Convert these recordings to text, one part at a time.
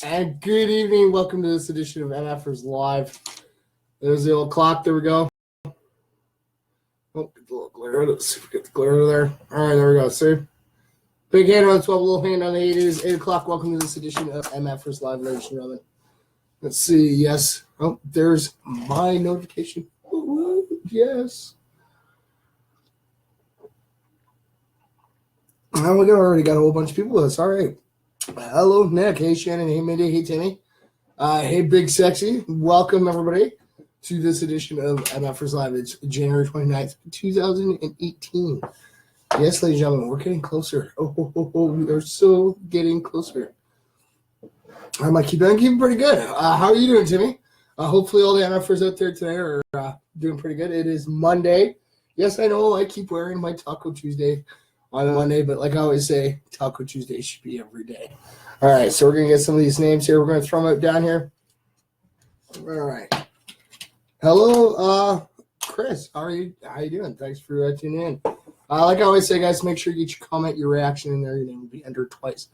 And good evening. Welcome to this edition of MFers Live. There's the old clock. There we go. Oh, get the little glare. Let's see if we get the glare there. All right, there we go. See? Big hand on the 12, little hand on the 8. It is 8 o'clock. Welcome to this edition of MFers Live, ladies and gentlemen. Let's see. Yes. Oh, there's my notification. Ooh, yes. Oh, we already got a whole bunch of people with us. All right. Hello, Nick. Hey, Shannon. Hey, Mindy. Hey, Timmy. Hey, Big Sexy. Welcome, everybody, to this edition of MFers Live. It's January 29th, 2018. Yes, ladies and gentlemen, we're getting closer. We are so getting closer. I might keep on keeping pretty good. How are you doing, Timmy? Hopefully all the MFers out there today are doing pretty good. It is Monday. Yes, I know I keep wearing my Taco Tuesday on Monday, but like I always say, Taco Tuesday should be every day. All right, so we're going to get some of these names here. We're going to throw them out down here. All right. Hello, Chris. How are you? How you doing? Thanks for tuning in. Like I always say, guys, make sure you get your comment, your reaction in there. Your name will be entered twice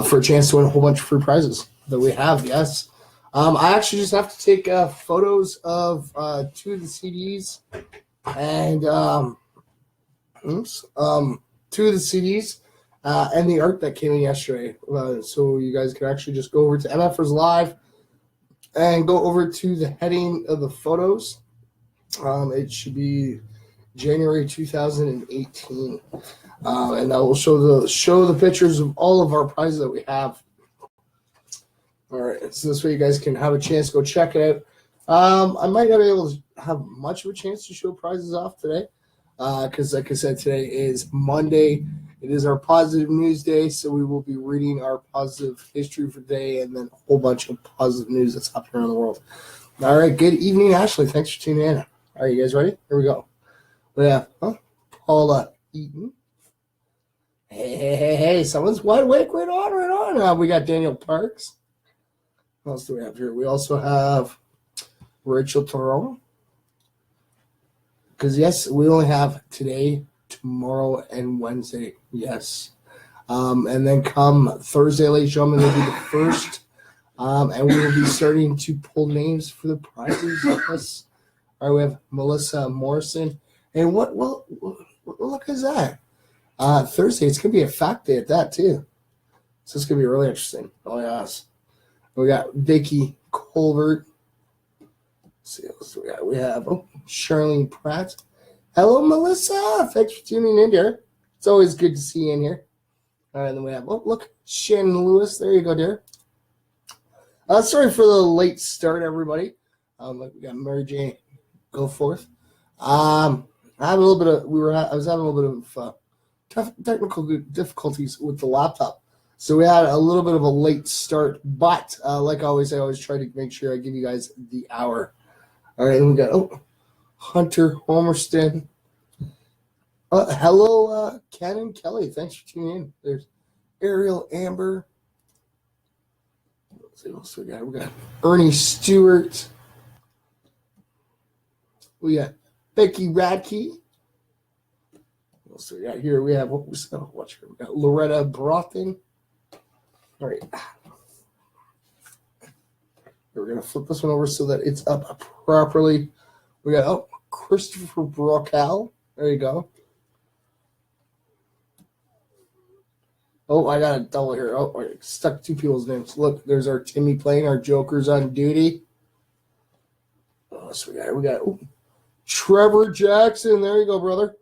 for a chance to win a whole bunch of free prizes that we have, yes. I actually just have to take photos of 2 of the CDs and 2 of the CDs and the art that came in yesterday. So you guys can actually just go over to MFers Live and go over to the heading of the photos. It should be January 2018. And that will show the pictures of all of our prizes that we have. All right, so this way you guys can have a chance to go check it out. I might not be able to have much of a chance to show prizes off today. Because like I said, today is Monday. It is our positive news day, so we will be reading our positive history for the day and then a whole bunch of positive news that's happening around the world. All right, good evening, Ashley. Thanks for tuning in. All right, you guys ready? Here we go. We have Paula Eaton. Hey, someone's wide awake. Right on. We got Daniel Parks. What else do we have here? We also have Rachel Tyrone. Because, yes, we only have today, tomorrow, and Wednesday. Yes. And then come Thursday, ladies and gentlemen, will be the first. And we will be starting to pull names for the prizes. Yes. All right, we have Melissa Morrison. And what look is that? Thursday, it's going to be a fact day at that, too. So it's going to be really interesting. Oh, yes. We got Vicky Colbert. Let's see what else we got. We have Charlene Pratt. Hello, Melissa. Thanks for tuning in, dear. It's always good to see you in here. All right, and then we have, look, Shannon Lewis. There you go, dear. Sorry for the late start, everybody. We got Mary Jane Guelph. I was having a little bit of technical difficulties with the laptop. So we had a little bit of a late start, but like always, I always try to make sure I give you guys the hour. All right, and we got Hunter Homerston. Hello, Ken and Kelly. Thanks for tuning in. There's Ariel Amber. Let's see what else we got. We got Ernie Stewart. We got Becky Radke. What else we got here? We have We got Loretta Brothen. All right. We're going to flip this one over so that it's up properly. We got, Christopher Brockell. There you go. I got a double here. I stuck 2 people's names. Look, there's our Timmy playing, our Joker's on duty. So we got Trevor Jackson. There you go, brother.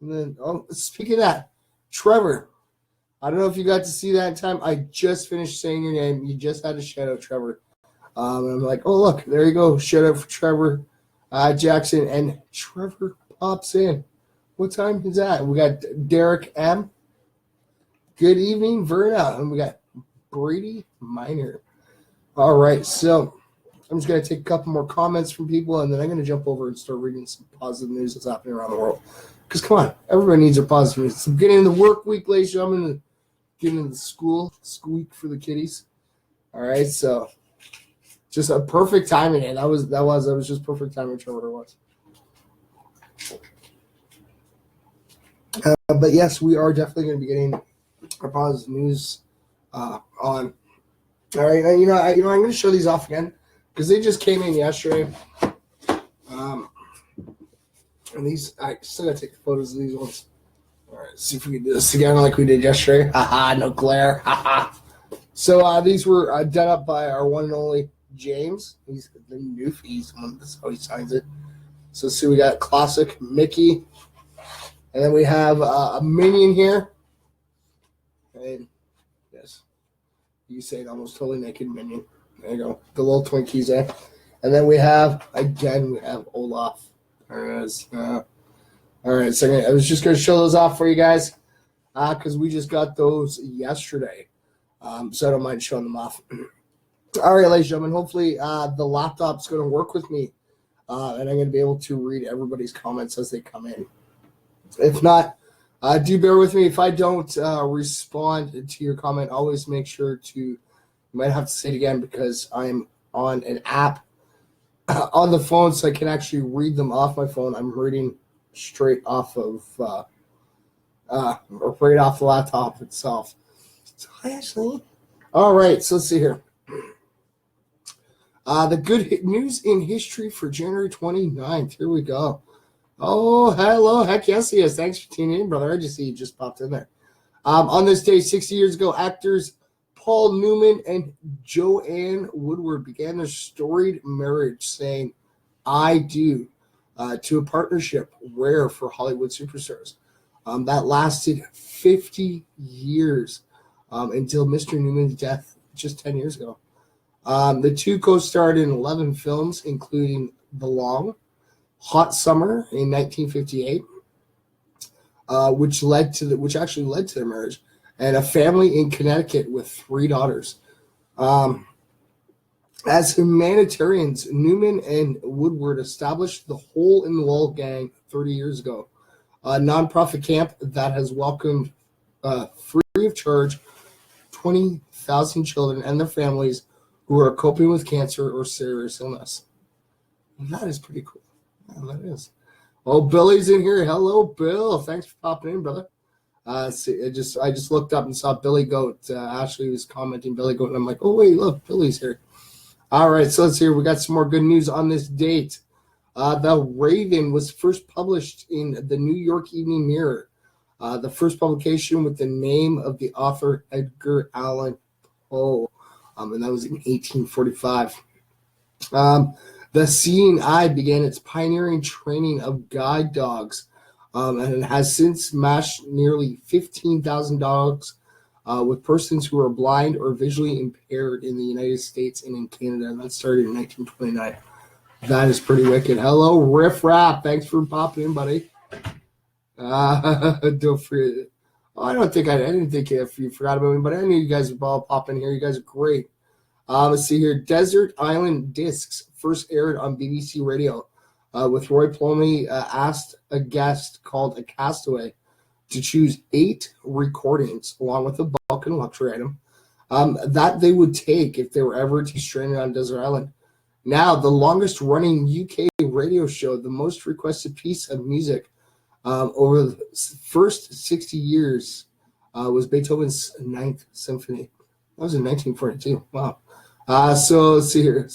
And then, speaking of that, Trevor. I don't know if you got to see that in time. I just finished saying your name. You just had to shout out Trevor. And I'm like, look, there you go. Shout out for Trevor Jackson. And Trevor pops in. What time is that? We got Derek M. Good evening, Verna. And we got Brady Minor. All right, so I'm just going to take a couple more comments from people, and then I'm going to jump over and start reading some positive news that's happening around the world. Because, come on, everybody needs their positive news. So I'm getting into the work week, ladies and gentlemen. Getting into the school week for the kiddies. All right, so just a perfect timing. And that was just perfect timing, Trevor was. But yes, we are definitely going to be getting our positive news on All right, I'm going to show these off again because they just came in yesterday. And these, I still got to take photos of these ones. All right, see if we can do this again like we did yesterday. Haha, no glare. Haha. So these were done up by our one and only James. He's the Newfies one. That's how he signs it. So see, we got classic Mickey, and then we have a Minion here. And yes, you say it almost totally naked Minion. There you go, the little Twinkies there. And then we have Olaf. There it is. All right, so I was just going to show those off for you guys because we just got those yesterday. So I don't mind showing them off. All right, ladies and gentlemen, hopefully the laptop's going to work with me and I'm going to be able to read everybody's comments as they come in. If not, do bear with me. If I don't respond to your comment, always make sure to, you might have to say it again because I'm on an app on the phone, so I can actually read them off my phone. I'm reading straight off of, or right off the laptop itself. So hi, Ashley. All right, so let's see here. The good news in history for January 29th. Here we go. Oh, hello. Heck yes, he is. Thanks for tuning in, brother. I just see you just popped in there. On this day, 60 years ago, actors Paul Newman and Joanne Woodward began their storied marriage, saying, I do, to a partnership rare for Hollywood superstars. That lasted 50 years until Mr. Newman's death just 10 years ago. The two co-starred in 11 films, including The Long, Hot Summer in 1958, which actually led to their marriage, and A Family in Connecticut with 3 daughters. As humanitarians, Newman and Woodward established the Hole in the Wall Gang 30 years ago, a nonprofit camp that has welcomed free of charge 20,000 children and their families who are coping with cancer or serious illness. And that is pretty cool. Yeah, that is. Oh, Billy's in here. Hello, Bill. Thanks for popping in, brother. See, I just looked up and saw Billy Goat. Ashley was commenting Billy Goat, and I'm like, oh wait, look, Billy's here. All right, so let's see. We got some more good news on this date. The Raven was first published in the New York Evening Mirror. The first publication with the name of the author Edgar Allan Poe, and that was in 1845. The Seeing Eye began its pioneering training of guide dogs, and it has since matched nearly 15,000 dogs with persons who are blind or visually impaired in the United States and in Canada, and that started in 1929. That is pretty wicked. Hello, Riff Rap. Thanks for popping in, buddy. Don't forget. Oh, I didn't think if you forgot about me, but I knew you guys would all pop in here. You guys are great. Let's see here. Desert Island Discs first aired on BBC Radio with Roy Plomey asked a guest called a castaway to choose 8 recordings along with a bulk and luxury item that they would take if they were ever to be stranded on Desert Island. Now, the longest running UK radio show, the most requested piece of music over the first 60 years was Beethoven's 9th Symphony. That was in 1942. Wow. So let's see here.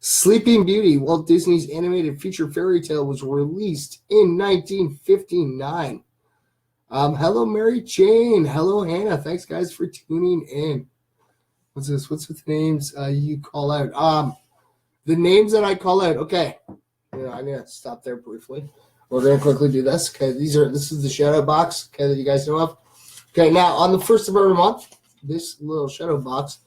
Sleeping Beauty, Walt Disney's animated feature fairy tale, was released in 1959. Hello, Mary Jane. Hello, Hannah. Thanks, guys, for tuning in. What's this? What's with the names you call out? The names that I call out. Okay. I need to stop there briefly. We're going to quickly do this. Okay, this is the shadow box, okay, that you guys know of. Okay, now on the first of every month, this little shadow box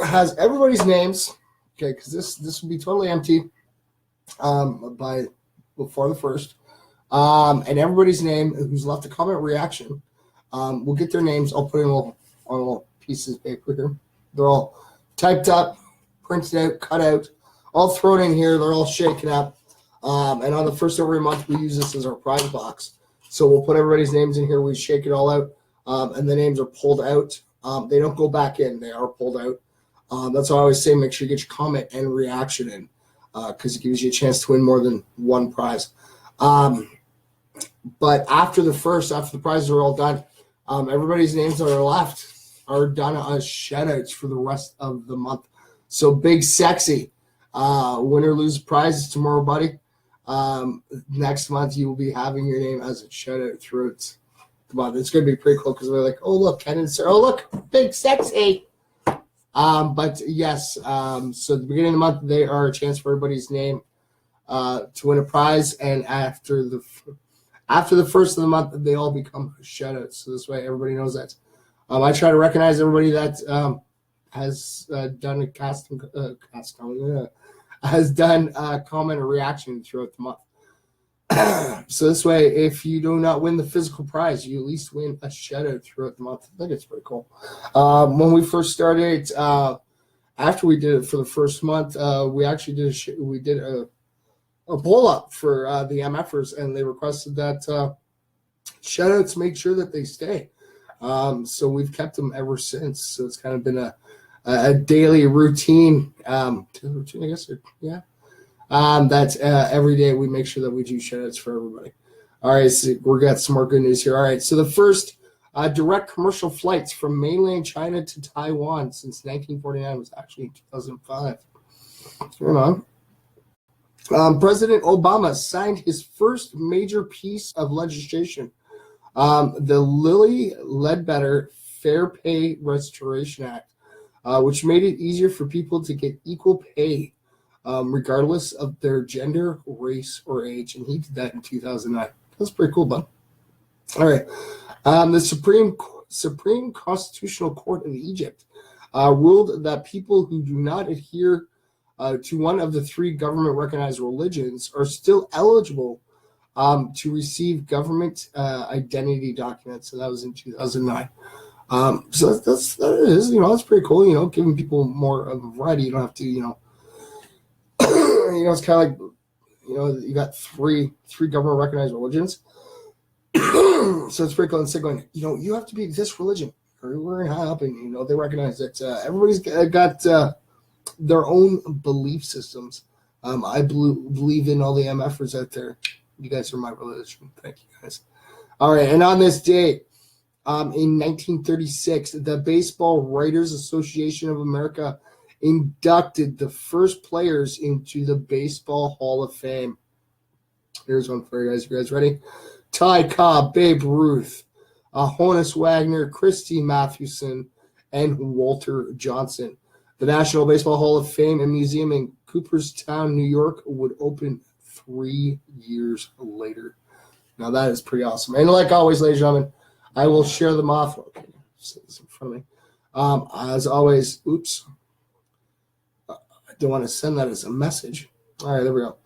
has everybody's names. Okay, because this will be totally empty by before the first. And everybody's name who's left a comment reaction. We'll get their names. I'll put in on little pieces of paper here. They're all typed up, printed out, cut out, all thrown in here. They're all shaken up. And on the first of every month, we use this as our prize box. So we'll put everybody's names in here. We shake it all out, and the names are pulled out. They don't go back in. They are pulled out. That's why I always say make sure you get your comment and reaction in because it gives you a chance to win more than one prize. But after the prizes are all done, everybody's names that are left are done as shout-outs for the rest of the month. So Big Sexy, win or lose prizes tomorrow, buddy. Next month you will be having your name as a shout-out throughout the month. It's going to be pretty cool because we're like, oh look, Ken and Sarah, oh look, Big Sexy. But yes, so at the beginning of the month they are a chance for everybody's name to win a prize, and after the first of the month they all become shout-outs. So this way everybody knows that. I try to recognize everybody that has done a has done a comment or reaction throughout the month. So this way, if you do not win the physical prize, you at least win a shout-out throughout the month. I think it's pretty cool. When we first started, after we did it for the first month, we actually did a poll up for the MFers, and they requested that shout-outs make sure that they stay. So we've kept them ever since. So it's kind of been a daily routine, I guess. Yeah. That's every day we make sure that we do shout-outs for everybody. All right, so we got some more good news here. All right, so the first direct commercial flights from mainland China to Taiwan since 1949 was actually in 2005. Hold on. President Obama signed his first major piece of legislation, the Lilly Ledbetter Fair Pay Restoration Act, which made it easier for people to get equal pay regardless of their gender, race, or age. And he did that in 2009. That's pretty cool, bud. All right. The Supreme Constitutional Court of Egypt ruled that people who do not adhere to one of the three government-recognized religions are still eligible to receive government identity documents. So that was in 2009. So that is, that's pretty cool, giving people more of a variety. You don't have to, it's kind of like, you got three government recognized religions. So it's pretty cool. Instead of going, you have to be this religion, or we're high up, and they recognize that everybody's got their own belief systems. I believe in all the MFers out there. You guys are my religion. Thank you, guys. All right, and on this day, in 1936, the Baseball Writers Association of America inducted the first players into the Baseball Hall of Fame. Here's one for you guys. You guys ready? Ty Cobb, Babe Ruth, Honus Wagner, Christy Mathewson, and Walter Johnson. The National Baseball Hall of Fame and Museum in Cooperstown, New York, would open 3 years later. Now that is pretty awesome. And like always, ladies and gentlemen, I will share them off. Okay, set this in front of me. As always, oops. I don't want to send that as a message. All right, there we go.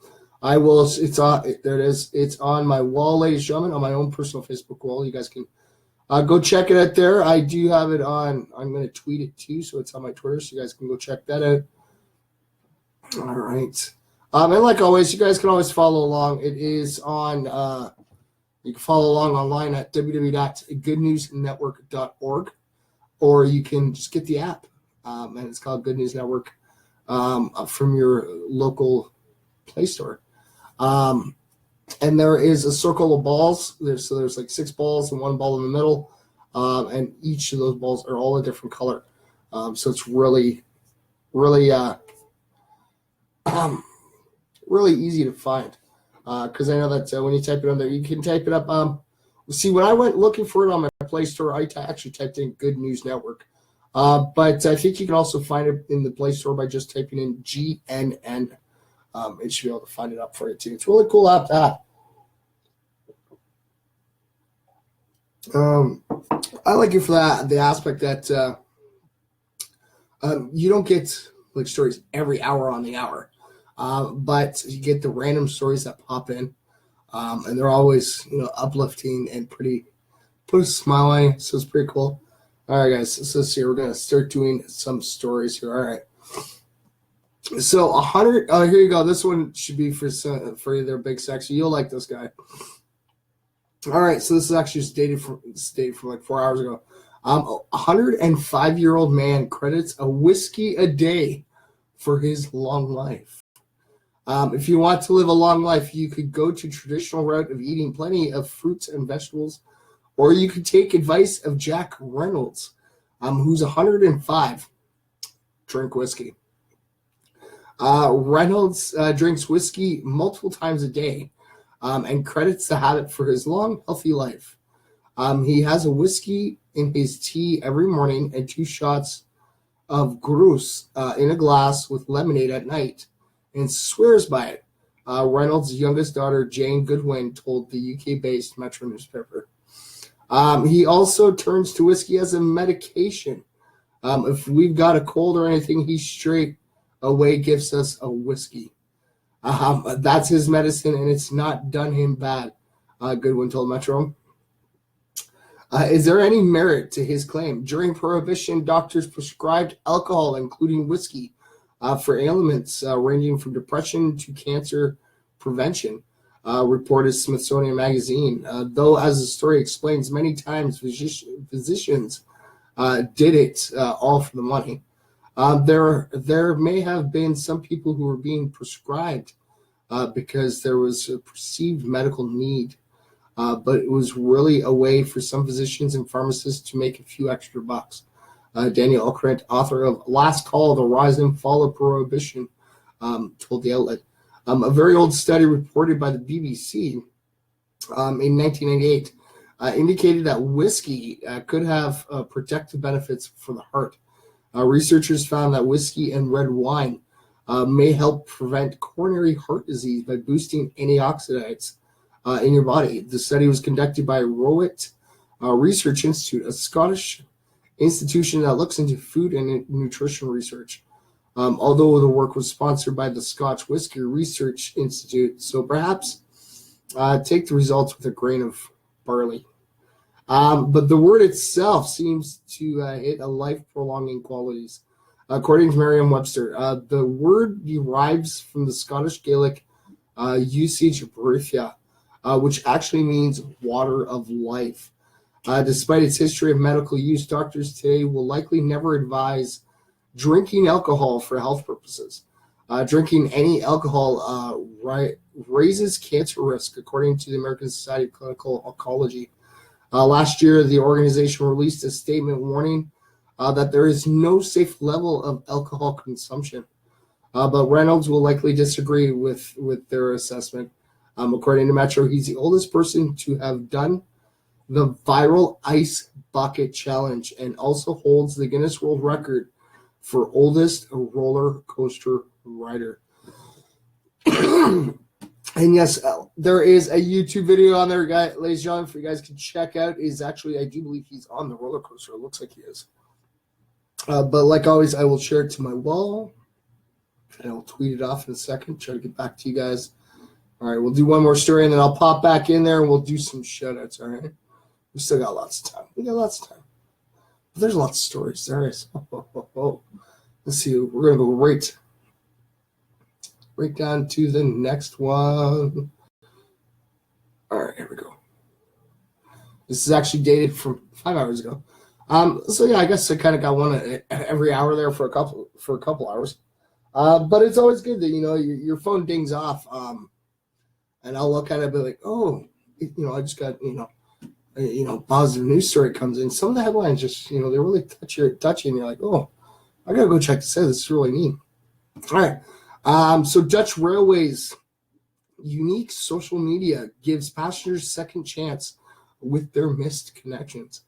I will. It's on. There it is. It's on my wall, ladies and gentlemen, on my own personal Facebook wall. You guys can go check it out there. I do have it on. I'm going to tweet it too, so it's on my Twitter, so you guys can go check that out. All right. And like always, you guys can always follow along. It is on. You can follow along online at www.goodnewsnetwork.org, or you can just get the app, and it's called Good News Network from your local Play Store. And there is a circle of balls. There's like 6 balls and 1 ball in the middle, and each of those balls are all a different color. So it's really, really, really easy to find. Because I know that when you type it on there, you can type it up. See, when I went looking for it on my Play Store, I actually typed in Good News Network. But I think you can also find it in the Play Store by just typing in GNN. It should be able to find it up for you too. It's a really cool app to have. I like it for the aspect that you don't get like stories every hour on the hour. But you get the random stories that pop in, and they're always, uplifting and put a smile on you. So it's pretty cool. All right, guys. So let's see. We're gonna start doing some stories here. All right. So 100. Oh, here you go. This one should be for you. They're Big Sexy. You'll like this guy. All right. So this is actually dated from like 4 hours ago. 105-year-old man credits a whiskey a day for his long life. If you want to live a long life, you could go to traditional route of eating plenty of fruits and vegetables, or you could take advice of Jack Reynolds. who's 105, drink whiskey. Reynolds drinks whiskey multiple times a day and credits the habit for his long, healthy life. He has a whiskey in his tea every morning and 2 shots of Grus in a glass with lemonade at night and swears by it. Reynolds' youngest daughter, Jane Goodwin, told the UK-based Metro newspaper. He also turns to whiskey as a medication. If we've got a cold or anything, he straight away gives us a whiskey. That's his medicine, and it's not done him bad, Goodwin told Metro. Is there any merit to his claim? During Prohibition, doctors prescribed alcohol, including whiskey, for ailments ranging from depression to cancer prevention, reported Smithsonian Magazine. Though, as the story explains, many times physicians did it all for the money. There may have been some people who were being prescribed because there was a perceived medical need. But it was really a way for some physicians and pharmacists to make a few extra bucks. Daniel Okrent, author of Last Call, The Rise and Fall of Prohibition, told the outlet. A very old study reported by the BBC in 1998 indicated that whiskey could have protective benefits for the heart. Researchers found that whiskey and red wine may help prevent coronary heart disease by boosting antioxidants in your body. The study was conducted by Rowett Research Institute, a Scottish institution that looks into food and nutrition research. Although the work was sponsored by the Scotch Whisky Research Institute, so perhaps take the results with a grain of barley. But the word itself seems to hit a life-prolonging qualities. According to Merriam-Webster, the word derives from the Scottish Gaelic usage of Brythia, which actually means water of life. Despite its history of medical use, doctors today will likely never advise drinking alcohol for health purposes. Drinking any alcohol raises cancer risk, according to the American Society of Clinical Oncology. Last year, the organization released a statement warning that there is no safe level of alcohol consumption. But Reynolds will likely disagree with their assessment. According to Metro, he's the oldest person to have done the viral ice bucket challenge and also holds the Guinness World Record for oldest roller coaster rider. And yes, there is a YouTube video on there, guys, ladies and gentlemen, for you guys can check out. Is actually, I do believe he's on the roller coaster. It looks like he is. But like always, I will share it to my wall, and I'll tweet it off in a second. Try to get back to you guys. All right, we'll do one more story, and then I'll pop back in there, and we'll do some shout-outs, all right? We still got lots of time. We got lots of time. But there's lots of stories. There is. Let's see. We're going to go right down to the next one. All right, here we go. This is actually dated from 5 hours ago. So yeah, I guess I kind of got one every hour there for a couple hours. But it's always good that your phone dings off, and I'll look at it and be like, oh, I just got positive news story comes in. Some of the headlines just they really touch you, and you're like, oh, I gotta go check this out. This is really neat. All right. So Dutch Railways unique social media gives passengers second chance with their missed connections.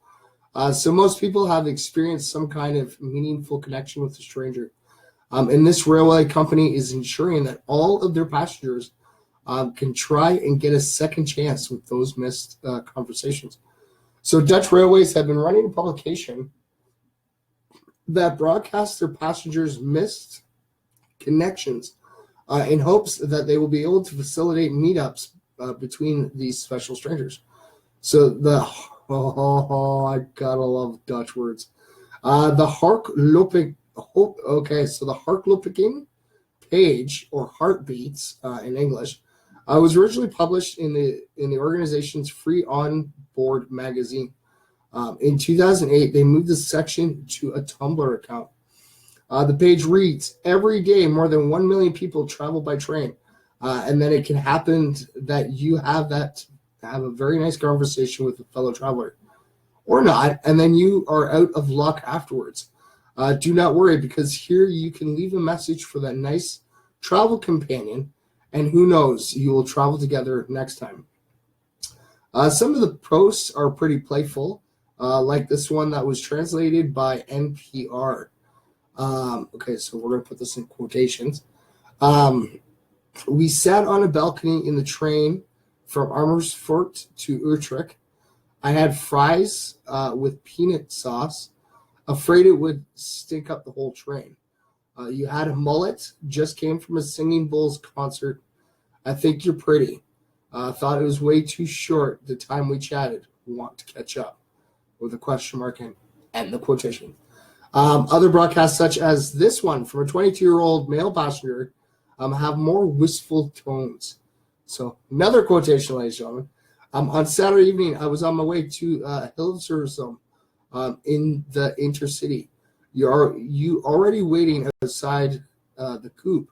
So most people have experienced some kind of meaningful connection with a stranger. And this railway company is ensuring that all of their passengers can try and get a second chance with those missed conversations. So Dutch Railways have been running a publication that broadcasts their passengers' missed connections in hopes that they will be able to facilitate meetups between these special strangers. So I gotta love Dutch words. The Hartlooping page, or Heartbeats in English, was originally published in the organization's free on-board magazine. In 2008, they moved the section to a Tumblr account. The page reads, every day more than 1 million people travel by train. And then it can happen that you have a very nice conversation with a fellow traveler. or not, and then you are out of luck afterwards. Do not worry, because here you can leave a message for that nice travel companion, and who knows, you will travel together next time. Some of the posts are pretty playful, like this one that was translated by NPR. Okay, so we're going to put this in quotations. We sat on a balcony in the train from Amersfoort to Utrecht. I had fries with peanut sauce, afraid it would stink up the whole train. You had a mullet, just came from a Singing Bulls concert. I think you're pretty. Thought it was way too short the time we chatted. Want to catch up, with a question mark and the quotation. Other broadcasts, such as this one from a 22-year-old male passenger, have more wistful tones. So another quotation, ladies and gentlemen. On Saturday evening, I was on my way to Hilversum in the intercity. You already waiting outside the coupe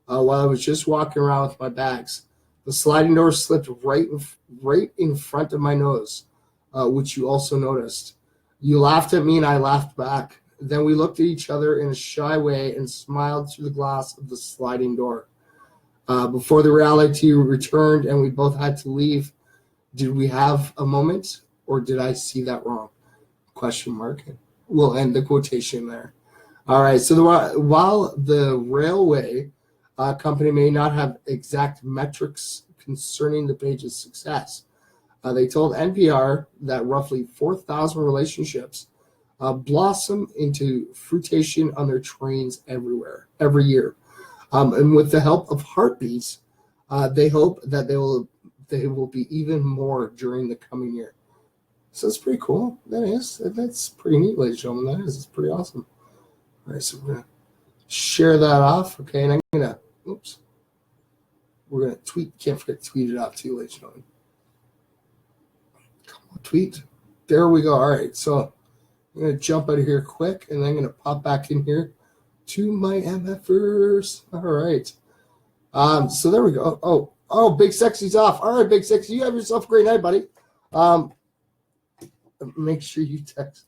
while I was just walking around with my bags. The sliding door slipped right in front of my nose, which you also noticed. You laughed at me and I laughed back. Then we looked at each other in a shy way and smiled through the glass of the sliding door. Before the reality returned and we both had to leave, did we have a moment or did I see that wrong? Question mark. We'll end the quotation there. All right, so while the railway company may not have exact metrics concerning the page's success, they told NPR that roughly 4,000 relationships blossom into fruition on their trains every year. And with the help of heartbeats, they hope that they will be even more during the coming year. So that's pretty cool. That's pretty neat, ladies and gentlemen. It's pretty awesome. All right, so we're gonna share that off. Okay, and we're gonna tweet. Can't forget to tweet it off too, ladies and gentlemen. Come on, tweet. There we go. All right, so I'm gonna jump out of here quick, and then I'm gonna pop back in here to my MFers. All right. So there we go. Oh, Big Sexy's off. All right, Big Sexy, you have yourself a great night, buddy. Make sure you text.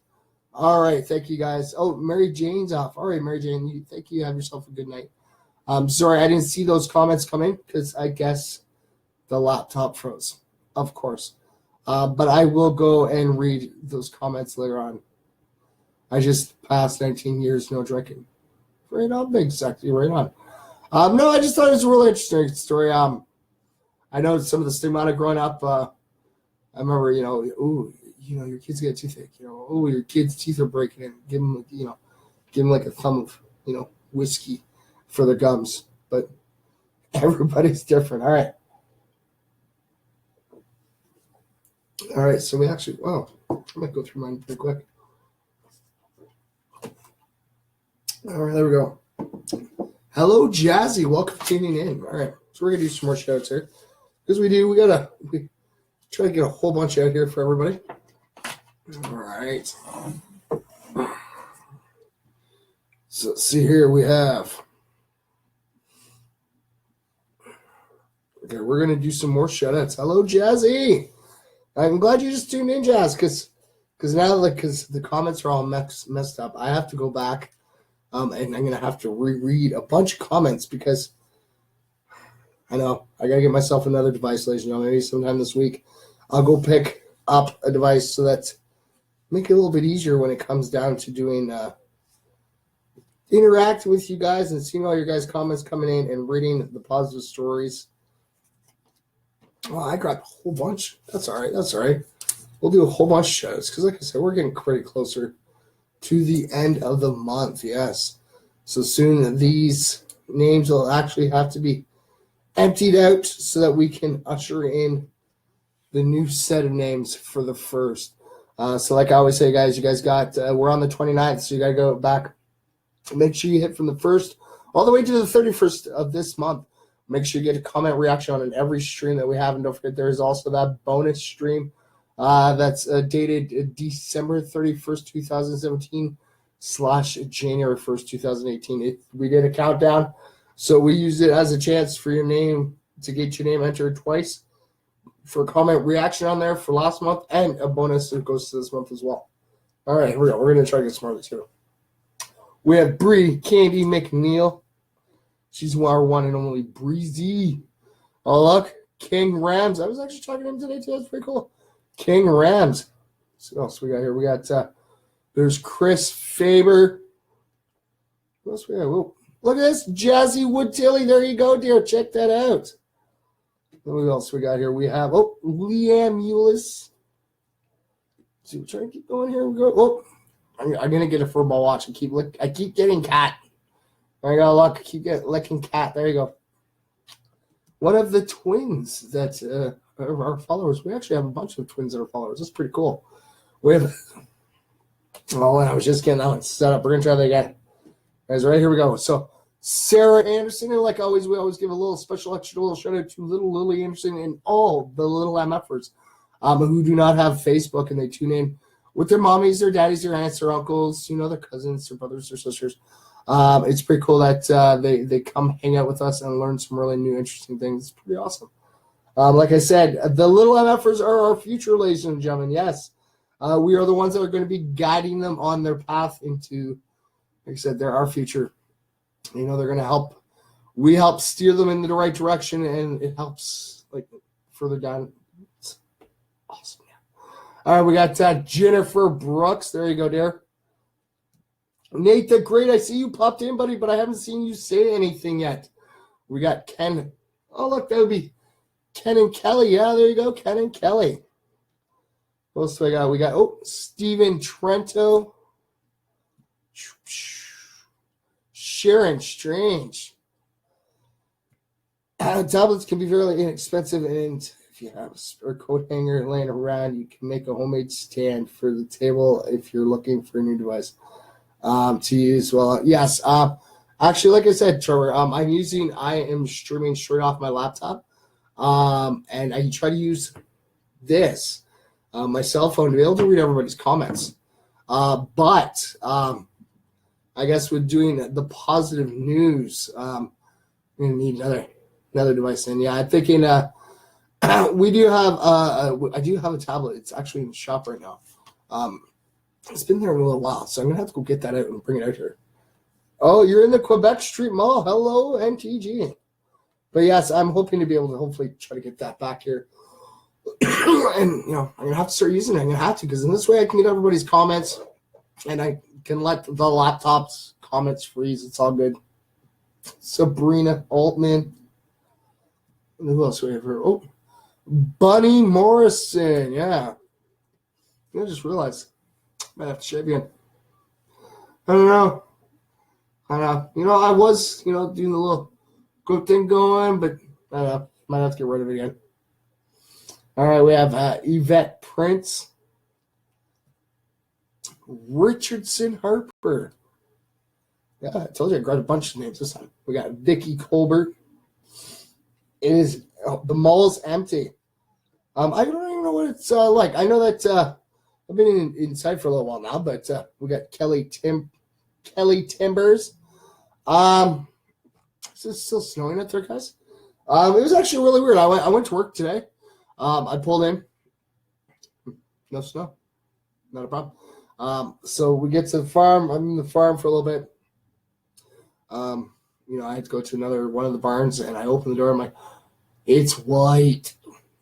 All right, thank you guys. Oh, Mary Jane's off. All right, Mary Jane, thank you. Have yourself a good night. Sorry, I didn't see those comments come in because I guess the laptop froze, of course. But I will go and read those comments later on. I just passed 19 years no drinking. Right on, Big Sexy, right on. No, I just thought it was a really interesting story. I know some of the stigmata growing up. I remember, your kids get toothache. Your kid's teeth are breaking in. Give them like a thumb of, whiskey for their gums. But everybody's different. All right. So we actually, I might go through mine pretty quick. All right, there we go. Hello, Jazzy. Welcome for tuning in. All right, so we're gonna do some more shout outs here because we try to get a whole bunch out here for everybody. All right. So let's see here. We have. Okay, we're gonna do some more shout outs. Hello, Jazzy. I'm glad you just tuned in, Jazz, because now because the comments are all messed up. I have to go back. And I'm going to have to reread a bunch of comments because I know I got to get myself another device, ladies and gentlemen. Maybe sometime this week I'll go pick up a device so that make it a little bit easier when it comes down to doing interacting with you guys and seeing all your guys' comments coming in and reading the positive stories. Oh, I grabbed a whole bunch. That's all right. We'll do a whole bunch of shows because, like I said, we're getting pretty closer to the end of the month, yes. So soon these names will actually have to be emptied out so that we can usher in the new set of names for the first. So like I always say, guys, you guys got, we're on the 29th, so you got to go back. Make sure you hit from the 1st all the way to the 31st of this month. Make sure you get a comment reaction on every stream that we have. And don't forget, there's also that bonus stream that's dated December 31st, 2017 / January 1st, 2018. We did a countdown, so we used it as a chance for your name to get your name entered twice for comment reaction on there for last month, and a bonus that goes to this month as well. All right, here we go. We're going to try to get some more of these here. We have Bree Candy McNeil. She's our one and only Breezy. Oh, look. King Rams. I was actually talking to him today, too. That's pretty cool. King Rams. So what else we got here? We got, there's Chris Faber. What else we got? Whoa. Look at this. Jazzy Woodtilly. There you go, dear. Check that out. What else we got here? We have, Leanne Eulis. See, we're trying to keep going here. We go. Oh, I'm going to get a furball watch and I keep getting cat. I got luck. Keep licking cat. There you go. One of the twins that are our followers. We actually have a bunch of twins that are followers. That's pretty cool. We have, and I was just getting that one set up. We're going to try that again. Guys, right here we go. So, Sarah Anderson, and like always, we always give a little special extra little shout out to little Lily Anderson and all the little MFers who do not have Facebook, and they tune in with their mommies, their daddies, their aunts, their uncles, their cousins, their brothers, their sisters. It's pretty cool that they come hang out with us and learn some really new, interesting things. It's pretty awesome. Like I said, the little MFers are our future, ladies and gentlemen. Yes, we are the ones that are going to be guiding them on their path into, like I said, they're our future. They're going to help. We help steer them in the right direction, and it helps further down. It's awesome. Yeah. All right, we got Jennifer Brooks. There you go, dear. Nate the Great, I see you popped in, buddy, but I haven't seen you say anything yet. We got Ken. Oh, look, that would be Ken and Kelly. Yeah, there you go, Ken and Kelly. What else do I got? We got, Steven Trento. Sharon Strange. Tablets can be very inexpensive, and if you have a spare coat hanger laying around, you can make a homemade stand for the table if you're looking for a new device to use. Well, yes. Actually, like I said, Trevor, I am streaming straight off my laptop, and I try to use this, my cell phone, to be able to read everybody's comments. But I guess with doing the positive news, I'm going to need another device. And yeah, I'm thinking we do have I do have a tablet. It's actually in the shop right now. It's been there a little while, so I'm going to have to go get that out and bring it out here. Oh, you're in the Quebec Street Mall. Hello, NTG. But yes, I'm hoping to be able to hopefully try to get that back here. And, I'm going to have to start using it. I'm going to have to, because in this way I can get everybody's comments, and I can let the laptop's comments freeze. It's all good. Sabrina Altman. And who else do we have here? Oh, Bunny Morrison. Yeah. I just realized I might have to shave again. I don't know. I was, doing the little good thing going, but I don't know. Might have to get rid of it again. All right, we have Yvette Prince. Richardson Harper. Yeah, I told you I grabbed a bunch of names this time. We got Vicky Colbert. It is the mall's empty. I don't even know what it's like. I know that I've been inside for a little while now, but we got Kelly Timbers. Is it still snowing out there, guys? It was actually really weird. I went to work today. I pulled in. No snow. Not a problem. So we get to the farm. I'm in the farm for a little bit. I had to go to another one of the barns, and I open the door. I'm like, it's white.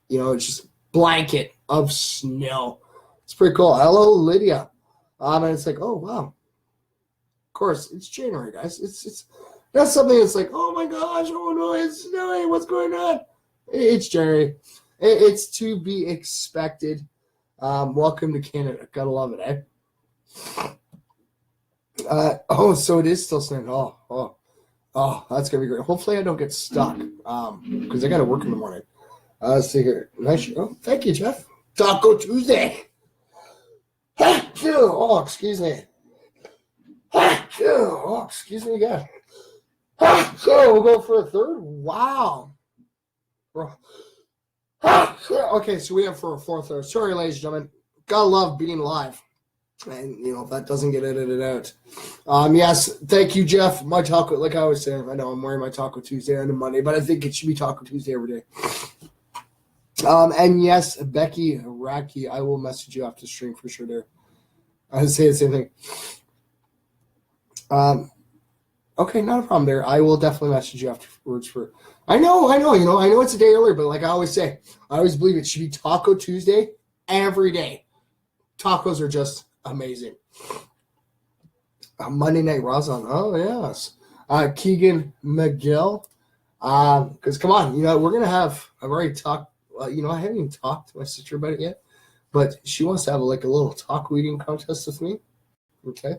It's just blanket of snow. It's pretty cool. Hello, Lydia. And it's like, oh wow. Of course, it's January, guys. It's not something that's like, oh my gosh, oh no, it's snowing. What's going on? It's January. It's to be expected. Welcome to Canada. Gotta love it, eh? So it is still snowing. Oh, that's gonna be great. Hopefully I don't get stuck. Because I gotta work in the morning. Let's see here. Nice. Oh, thank you, Jeff. Taco Tuesday. Oh, excuse me. Oh, excuse me again. So we'll go for a third. Wow. Okay, so we have for a fourth third. Sorry, ladies and gentlemen. Gotta love being live. And, if that doesn't get edited out. Yes, thank you, Jeff. My taco, like I always say, I know I'm wearing my Taco Tuesday on a Monday, but I think it should be Taco Tuesday every day. And yes, Becky Racky, I will message you after stream for sure there. I would say the same thing. Okay, not a problem there. I will definitely message you afterwards for. I know, it's a day earlier, but like I always say, I always believe it should be Taco Tuesday every day. Tacos are just amazing. Monday Night Raw's on. Oh, yes. Keegan McGill. Because come on, we're going to have, I've already talked, I haven't even talked to my sister about it yet, but she wants to have like a little taco eating contest with me. Okay.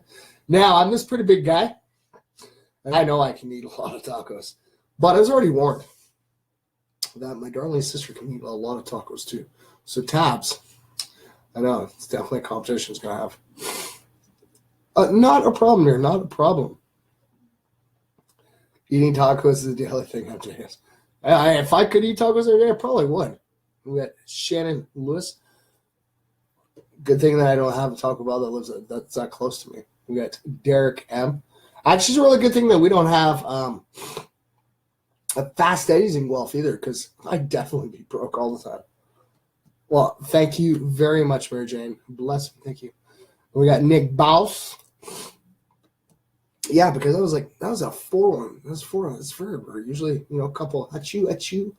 Now, I'm this pretty big guy, and I know I can eat a lot of tacos, but I was already warned that my darling sister can eat a lot of tacos too. So, Tabs, I know, it's definitely a competition it's going to have. Not a problem there, not a problem. Eating tacos is a daily thing after this. If I could eat tacos every day, I probably would. We got Shannon Lewis. Good thing that I don't have a Taco Bell that's that close to me. We got Derek M. Actually, it's a really good thing that we don't have a Fast Eddie's in Guelph either, because I'd definitely be broke all the time. Well, thank you very much, Mary Jane. Bless me. Thank you. We got Nick Baus. Yeah, because that was a 4-1. That was 4-1. It's forever. Usually, a couple achoo.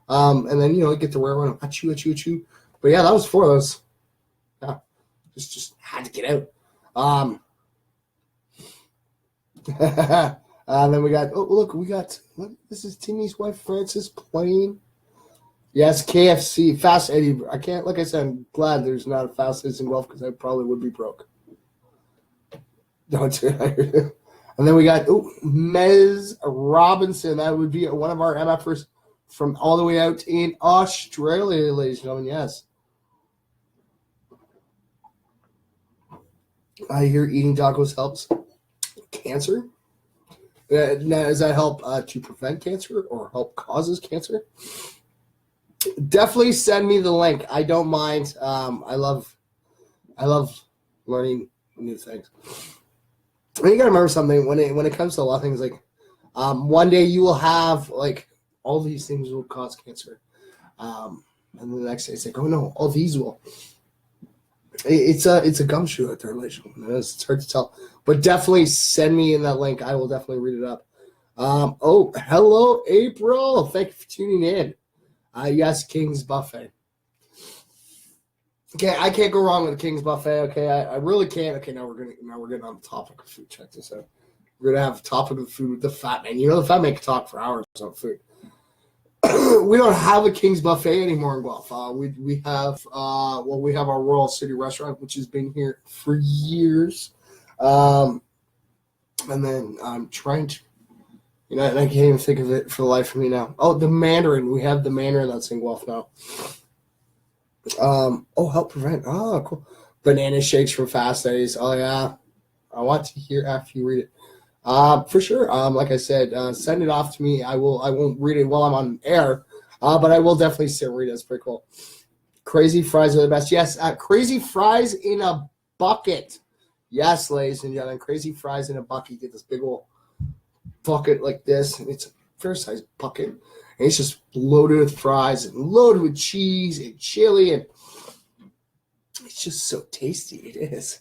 And then, get the rare one achoo. But yeah, that was 4 of those. Yeah. Just had to get out. And then we got what? This is Timmy's wife, Frances playing. Yes, KFC, Fast Eddie. I can't, like I said, I'm glad there's not a Fast Eddie's in Guelph because I probably would be broke. Don't do it. And then we got Mez Robinson. That would be one of our MFers from all the way out in Australia, ladies and gentlemen. Yes. I hear eating tacos helps cancer. Now, does that help to prevent cancer or help causes cancer? Definitely send me the link. I don't mind. I love learning new things. And you gotta remember something when it comes to a lot of things, like one day you will have like all these things will cause cancer, and then the next day it's like, oh no, all these will. It's a gumshoe at their relation. It's hard to tell, but definitely send me in that link. I will definitely read it up. Hello April, thank you for tuning in. Yes, King's Buffet. Okay, I can't go wrong with the King's Buffet. Okay, I really can't. Okay, now we're getting on the topic of food. Check this out. We're gonna have a topic of food with the Fat Man. The Fat Man can talk for hours on food. We don't have a King's Buffet anymore in Guelph. We have our Royal City restaurant, which has been here for years. And then I'm trying to, and I can't even think of it for the life of me now. Oh, the Mandarin. We have the Mandarin that's in Guelph now. Help prevent. Oh, cool. Banana shakes from Fast Days. Oh yeah, I want to hear after you read it. For sure. Like I said, send it off to me. I won't read it while I'm on air, but I will definitely sit and read it. It's pretty cool. Crazy fries are the best. Yes, crazy fries in a bucket. Yes, ladies and gentlemen, crazy fries in a bucket. You get this big old bucket like this, and it's a fair sized bucket. And it's just loaded with fries and loaded with cheese and chili, and it's just so tasty. It is.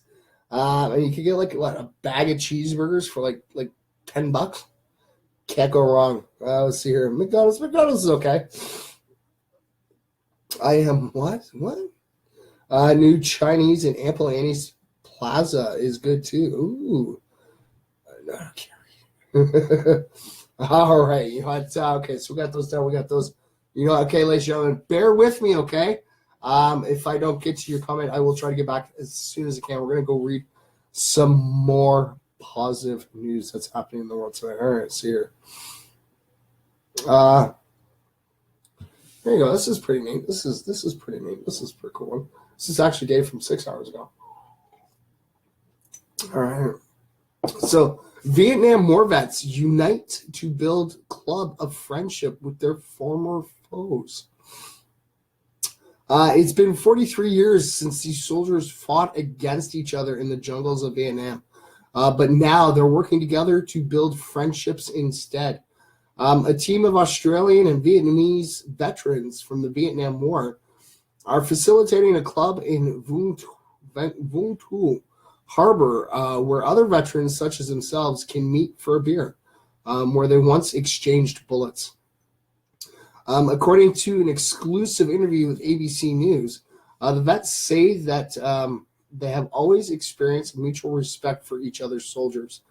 And you can get a bag of cheeseburgers for like $10. Can't go wrong. Let's see here. McDonald's is okay. I am what? New Chinese in Ample Annie's Plaza is good too. Ooh. Okay. All right. Okay, so we got those down. We got those. Okay, ladies and gentlemen, bear with me, okay? If I don't get to your comment, I will try to get back as soon as I can. We're going to go read some more positive news that's happening in the world today. All right, let's see here. There you go. This is pretty neat. This is pretty neat. This is pretty cool. This is actually dated from 6 hours ago. All right. So, Vietnam war vets unite to build club of friendship with their former foes. It's been 43 years since these soldiers fought against each other in the jungles of Vietnam. But now they're working together to build friendships instead. A team of Australian and Vietnamese veterans from the Vietnam War are facilitating a club in Vung Tau Harbor where other veterans such as themselves can meet for a beer, where they once exchanged bullets. According to an exclusive interview with ABC News, the vets say that they have always experienced mutual respect for each other's soldiers,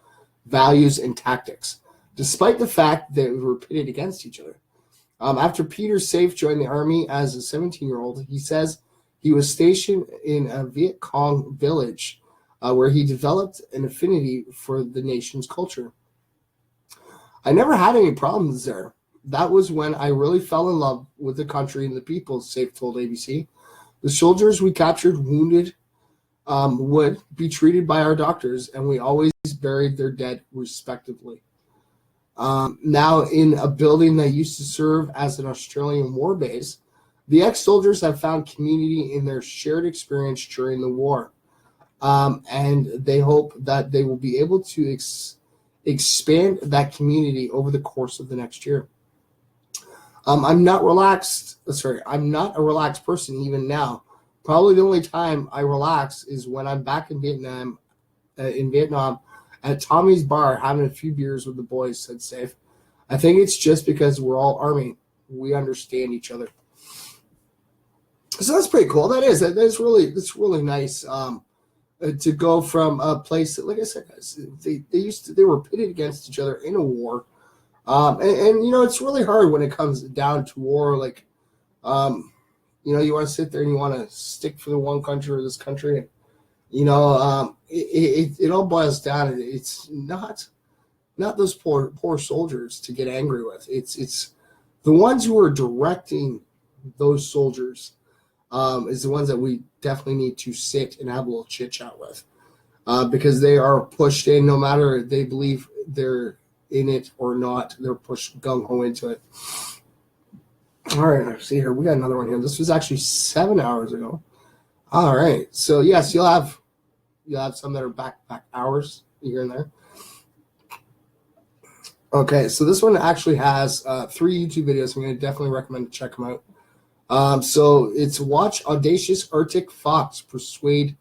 values, and tactics, despite the fact that they were pitted against each other. After Peter Safe joined the Army as a 17-year-old, he says he was stationed in a Viet Cong village where he developed an affinity for the nation's culture. I never had any problems there. That was when I really fell in love with the country and the people, Safe told ABC. The soldiers we captured wounded would be treated by our doctors, and we always buried their dead respectively. Now, in a building that used to serve as an Australian war base, the ex-soldiers have found community in their shared experience during the war, and they hope that they will be able to expand that community over the course of the next year. I'm not a relaxed person even now. Probably the only time I relax is when I'm back in Vietnam at Tommy's bar having a few beers with the boys, said Safe. I think it's just because we're all Army. We understand each other. So that's pretty cool. That's really nice to go from a place that, like I said, guys, they were pitted against each other in a war. And you know, it's really hard when it comes down to war. Like, you know, you want to sit there and you want to stick for the one country or this country. You know, it all boils down. It's not those poor soldiers to get angry with. It's the ones who are directing those soldiers is the ones that we definitely need to sit and have a little chit chat with, because they are pushed in no matter they believe they're in it or not. They're pushed gung ho into it. All right, let's see here. We got another one here. This was actually 7 hours ago. All right, so yes, you'll have some that are back hours here and there. Okay, so this one actually has 3 YouTube videos. I'm going to definitely recommend to check them out. So it's watch audacious Arctic fox persuade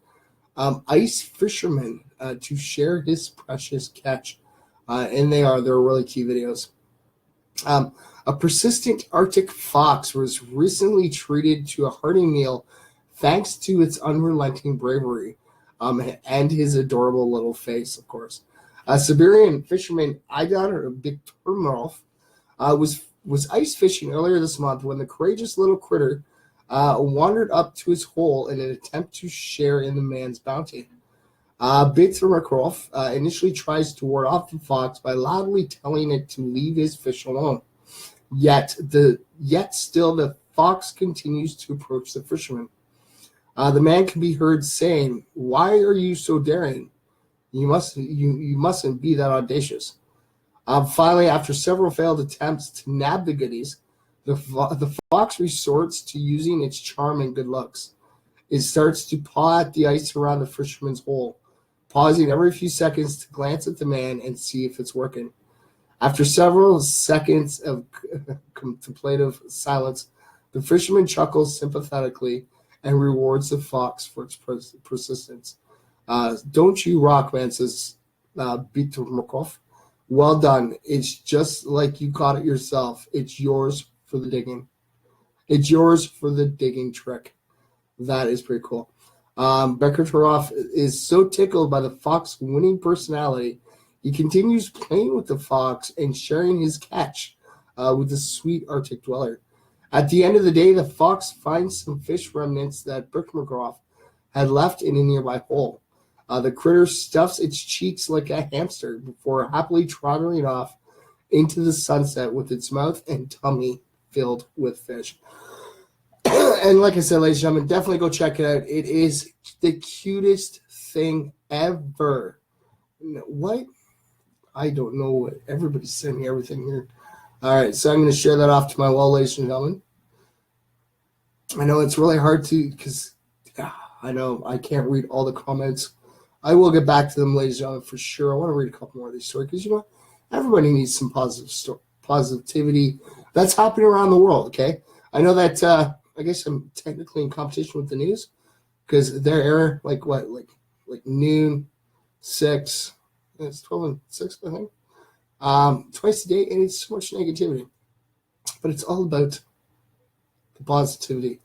ice fisherman to share his precious catch, and they're really key videos. A persistent Arctic fox was recently treated to a hearty meal thanks to its unrelenting bravery and his adorable little face, of course. Siberian fisherman Idar Viktorov was ice fishing earlier this month when the courageous little critter wandered up to his hole in an attempt to share in the man's bounty. Viktorov initially tries to ward off the fox by loudly telling it to leave his fish alone. Yet still the fox continues to approach the fisherman. The man can be heard saying, "Why are you so daring? You mustn't be that audacious." Finally, after several failed attempts to nab the goodies, the fox resorts to using its charm and good looks. It starts to paw at the ice around the fisherman's hole, pausing every few seconds to glance at the man and see if it's working. After several seconds of contemplative silence, the fisherman chuckles sympathetically and rewards the fox for its persistence. "Don't you rock, man," says Biturmakov. "Well done. It's just like you caught it yourself. It's yours for the digging. It's yours for the digging trick." That is pretty cool. Bekirov is so tickled by the fox's winning personality, he continues playing with the fox and sharing his catch with the sweet Arctic dweller. At the end of the day, the fox finds some fish remnants that Bekirov had left in a nearby hole. The critter stuffs its cheeks like a hamster before happily trotting off into the sunset with its mouth and tummy filled with fish. And like I said, ladies and gentlemen, definitely go check it out. It is the cutest thing ever. What? I don't know what. Everybody's sending me everything here. All right, so I'm going to share that off to my wall, ladies and gentlemen. I know it's really hard to, because I know I can't read all the comments. I will get back to them, ladies and gentlemen, for sure. I want to read a couple more of these stories because, you know, everybody needs some positive positivity that's happening around the world. Okay, I know that I guess I'm technically in competition with the news because their error like noon 6, it's 12 and 6 I think, twice a day, and it's so much negativity, but it's all about the positivity.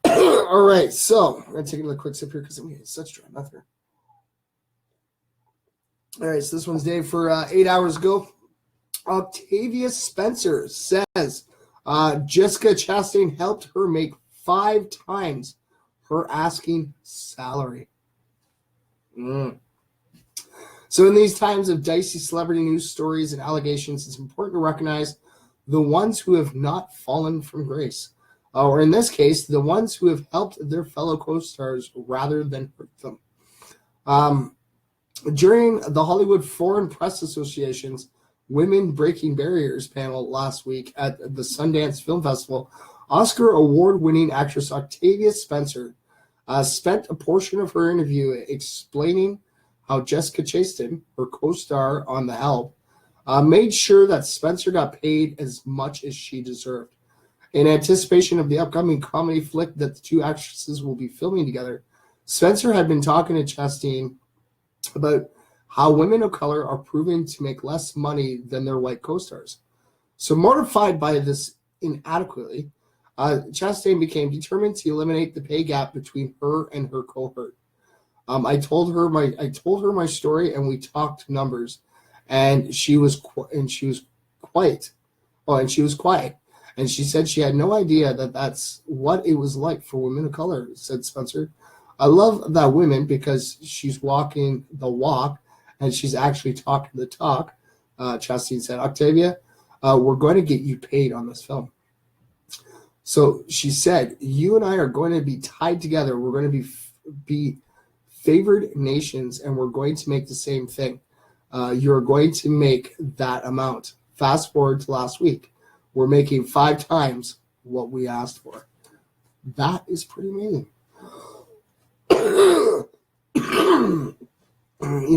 All right, so I'm gonna take another quick sip here because I'm getting such dry mouth here. All right, so this one's Dave for 8 hours ago. Octavia Spencer says Jessica Chastain helped her make 5 times her asking salary. So in these times of dicey celebrity news stories and allegations, it's important to recognize the ones who have not fallen from grace. Or in this case, the ones who have helped their fellow co-stars rather than hurt them. During the Hollywood Foreign Press Association's Women Breaking Barriers panel last week at the Sundance Film Festival, Oscar award-winning actress Octavia Spencer spent a portion of her interview explaining how Jessica Chastain, her co-star on The Help, made sure that Spencer got paid as much as she deserved. In anticipation of the upcoming comedy flick that the two actresses will be filming together, Spencer had been talking to Chastain about how women of color are proven to make less money than their white co-stars. So mortified by this inadequately, Chastain became determined to eliminate the pay gap between her and her cohort. I told her my story, and we talked numbers, and she was quiet. And she said she had no idea that that's what it was like for women of color, said Spencer. I love that woman because she's walking the walk and she's actually talking the talk. Chastain said, Octavia, we're going to get you paid on this film. So she said, you and I are going to be tied together. We're going to be favored nations, and we're going to make the same thing. You're going to make that amount. Fast forward to last week. We're making 5 times what we asked for. That is pretty amazing.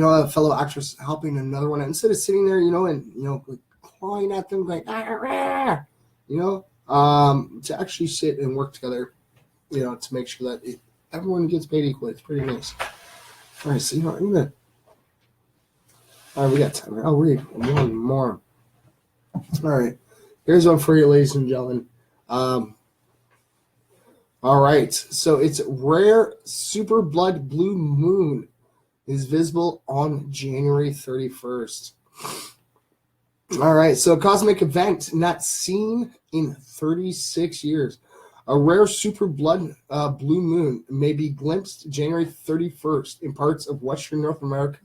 A fellow actress helping another one, instead of sitting there, and clawing at them, going, to actually sit and work together, to make sure that everyone gets paid equally. It's pretty nice. All right, so all right, we got time. I'll read one more. All right, here's one for you, ladies and gentlemen. All right, so it's rare super blood blue moon is visible on January 31st. All right, so a cosmic event not seen in 36 years. A rare super blood blue moon may be glimpsed January 31st in parts of Western North America,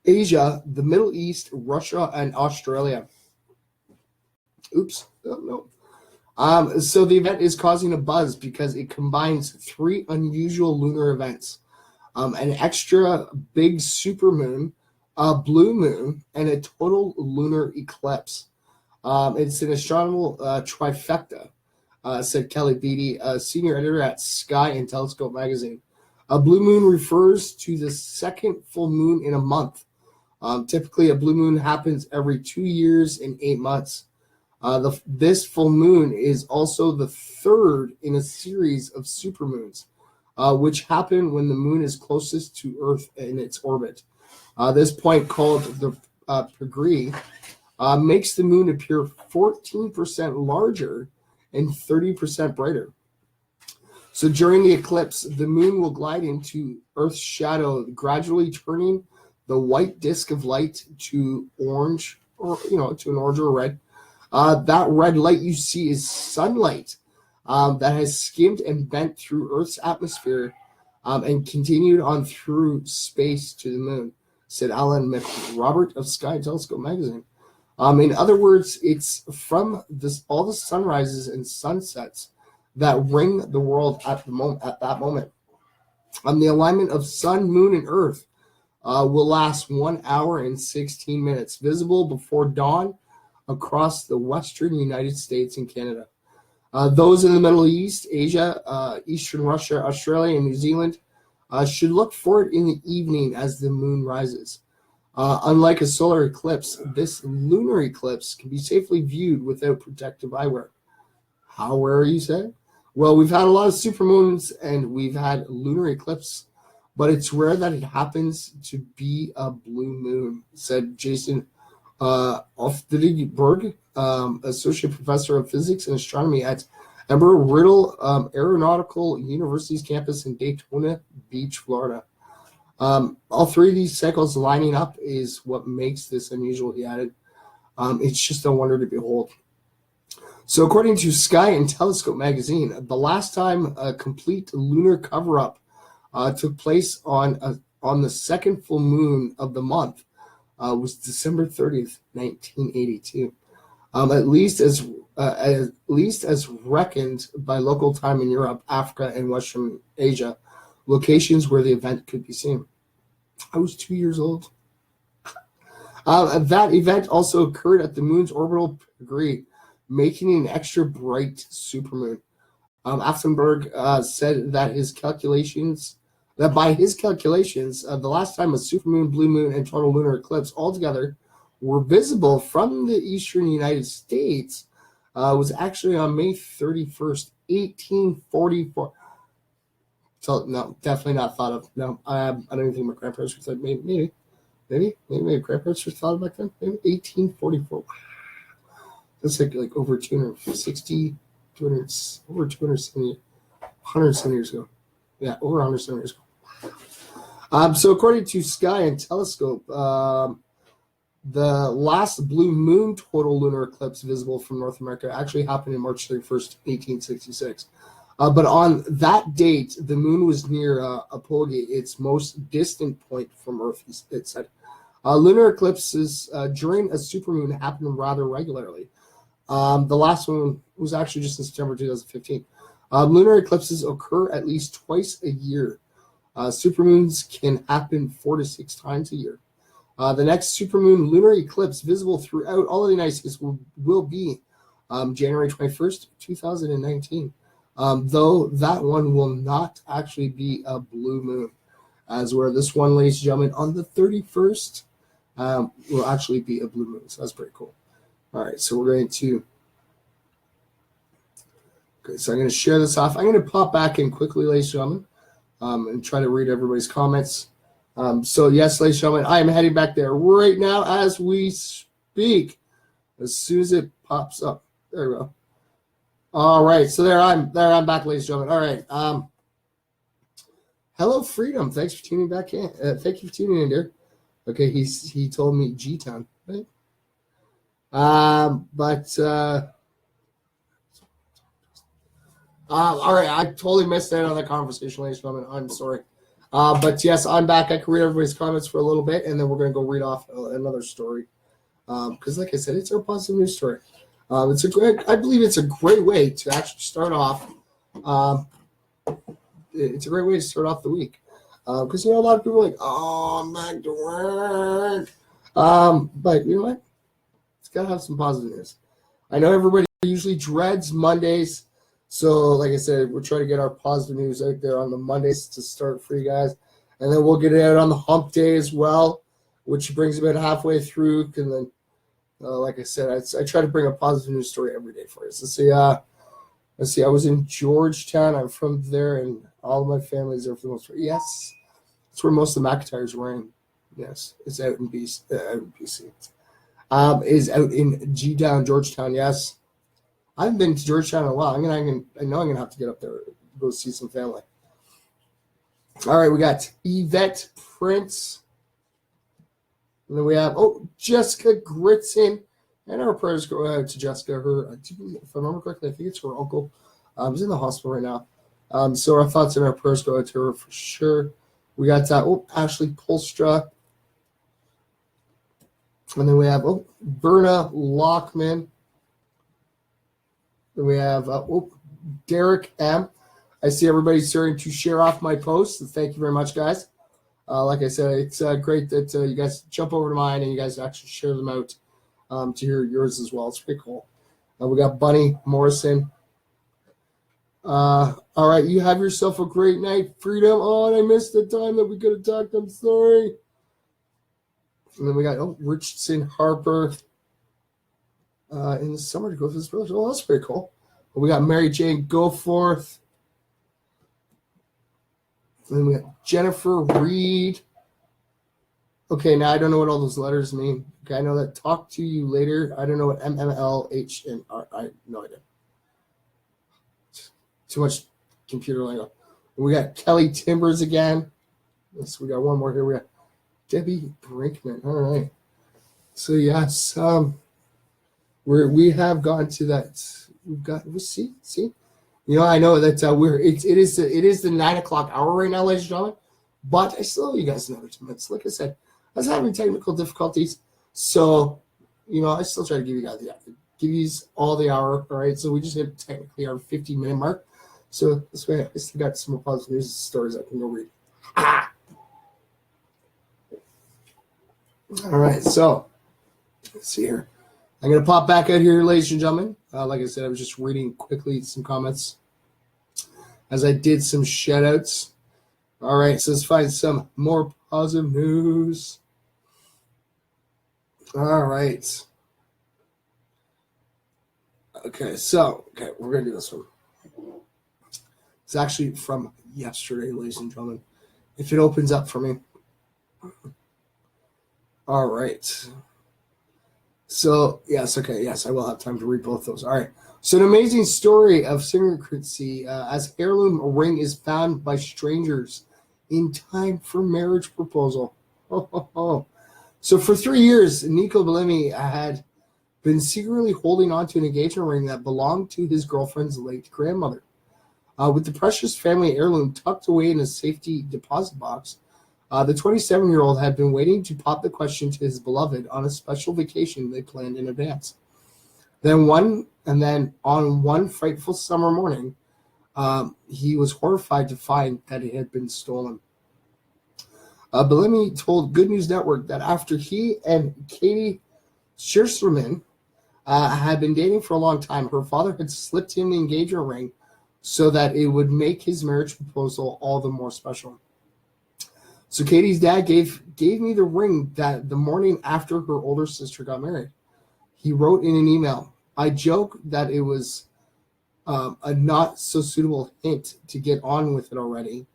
Asia, the Middle East, Russia, and Australia. Oops. Oh, no. So the event is causing a buzz because it combines 3 unusual lunar events. An extra big supermoon, a blue moon, and a total lunar eclipse. It's an astronomical trifecta, said Kelly Beatty, senior editor at Sky and Telescope magazine. A blue moon refers to the second full moon in a month. Typically, a blue moon happens every 2 years and 8 months. This full moon is also the 3rd in a series of supermoons, which happen when the moon is closest to Earth in its orbit. This point, called the perigee, makes the moon appear 14% larger and 30% brighter. So during the eclipse, the moon will glide into Earth's shadow, gradually turning the white disk of light to orange, or to an orange or red. That red light you see is sunlight that has skimmed and bent through Earth's atmosphere and continued on through space to the moon, said Alan McRobert of Sky Telescope magazine. In other words, it's from all the sunrises and sunsets that ring the world at that moment. The alignment of sun, moon, and Earth will last 1 hour and 16 minutes, visible before dawn across the western United States and Canada. Those in the Middle East, Asia, Eastern Russia, Australia, and New Zealand should look for it in the evening as the moon rises. Unlike a solar eclipse, this lunar eclipse can be safely viewed without protective eyewear. How rare, you say? Well, we've had a lot of supermoons and we've had lunar eclipse, but it's rare that it happens to be a blue moon, said Jason Ofdegberg, associate professor of physics and astronomy at Embry-Riddle Aeronautical University's campus in Daytona Beach, Florida. All three of these cycles lining up is what makes this unusual, he added. It's just a wonder to behold. So according to Sky and Telescope magazine, the last time a complete lunar cover-up took place on the second full moon of the month was December 30th, 1982. At least as reckoned by local time in Europe, Africa, and Western Asia, locations where the event could be seen. I was 2 years old. That event also occurred at the moon's orbital perigee, making it an extra bright supermoon. Affenberg said that by his calculations, the last time a supermoon, blue moon, and total lunar eclipse altogether were visible from the eastern United States was actually on May 31st, 1844. So no, definitely not thought of. No, I don't even think my grandparents were thought. Maybe my grandparents were thought of back then. Maybe 1844. That's like over 260, 200, over 270, 170 years ago. Yeah, over 170 years ago. So according to Sky and Telescope, the last blue moon total lunar eclipse visible from North America actually happened in March 31st, 1866. But on that date, the moon was near Apogee, its most distant point from Earth, it said. Lunar eclipses during a supermoon happen rather regularly. The last one was actually just in September 2015. Lunar eclipses occur at least twice a year. Supermoons can happen 4 to 6 times a year. The next supermoon lunar eclipse visible throughout all of the United States will be January 21st, 2019. Though that one will not actually be a blue moon, as where this one, ladies and gentlemen, on the 31st will actually be a blue moon. So that's pretty cool. All right, so we're going to. Okay, so I'm going to share this off. I'm going to pop back in quickly, ladies and gentlemen, and try to read everybody's comments. So yes, ladies and gentlemen, I am heading back there right now as we speak. As soon as it pops up, there we go. All right, so there I'm back, ladies and gentlemen. All right, hello, Freedom. Thanks for tuning back in. Thank you for tuning in, dear. Okay, he told me G-Town, right? All right, I totally missed out on that conversation, ladies and gentlemen. I'm sorry. But yes, I'm back. I can read everybody's comments for a little bit, and then we're going to go read off another story. Because like I said, it's our positive news story. I believe it's a great way to actually start off. It's a great way to start off the week. Because, a lot of people are like, oh, I'm back to work. But you know what? It's got to have some positive news. I know everybody usually dreads Mondays. So, like I said, we're trying to get our positive news out there on the Mondays to start for you guys. And then we'll get it out on the hump day as well, which brings about halfway through. And then, like I said, I try to bring a positive news story every day for you. So, let's see. I was in Georgetown. I'm from there, and all of my family is there for the most part. Yes, that's where most of the McIntyres were in. Yes, it's out in BC. Is out in G-Down, Georgetown. Yes. I haven't been to Georgetown in a while. I know I'm gonna have to get up there to go see some family. All right, we got Yvette Prince, and then we have Jessica Gritson, and our prayers go out to Jessica. Her, if I remember correctly, I think it's her uncle. He's in the hospital right now. So our thoughts and our prayers go out to her for sure. We got Ashley Polstra, and then we have Berna Lockman. Then we have Derek M. I see everybody starting to share off my posts. Thank you very much, guys. Like I said, it's great that you guys jump over to mine and you guys actually share them out to hear yours as well. It's pretty cool. We got Bunny Morrison. All right, you have yourself a great night, Freedom. Oh, and I missed the time that we could have talked. I'm sorry. And then we got Richardson Harper in the summer to go for this village. Oh, that's pretty cool. We got Mary Jane Goforth. And then we got Jennifer Reed. Okay, now I don't know what all those letters mean. Okay, I know that talk to you later. I don't know what MMLH and R. I have no idea. Too much computer lingo. We got Kelly Timbers again. Yes, we got one more here. We got Debbie Brinkman. All right. So yes, we have gone to that. We'll see. I know that it is the 9 o'clock hour right now, ladies and gentlemen. But I still owe you guys another 2 minutes. Like I said, I was having technical difficulties, so I still try to give you all the hour. All right, so we just hit technically our 15-minute mark. So this way, I still got some more positive news stories I can go read. All right, so let's see here. I'm gonna pop back out here, ladies and gentlemen. Like I said, I was just reading quickly some comments as I did some shout outs. All right, so let's find some more positive news. All right. Okay, we're going to do this one. It's actually from yesterday, ladies and gentlemen. If it opens up for me. All right. So, yes, I will have time to read both those. All right. So, an amazing story of secrecy as heirloom ring is found by strangers in time for marriage proposal. So for 3 years, Nico Bellamy had been secretly holding on to an engagement ring that belonged to his girlfriend's late grandmother. With the precious family heirloom tucked away in a safety deposit box, the 27-year-old had been waiting to pop the question to his beloved on a special vacation they planned in advance. Then on one frightful summer morning, he was horrified to find that it had been stolen. Bellamy told Good News Network that after he and Katie Schersterman had been dating for a long time, her father had slipped him the engagement ring so that it would make his marriage proposal all the more special. So Katie's dad gave me the ring that the morning after her older sister got married. He wrote in an email, I joke that it was a not so suitable hint to get on with it already.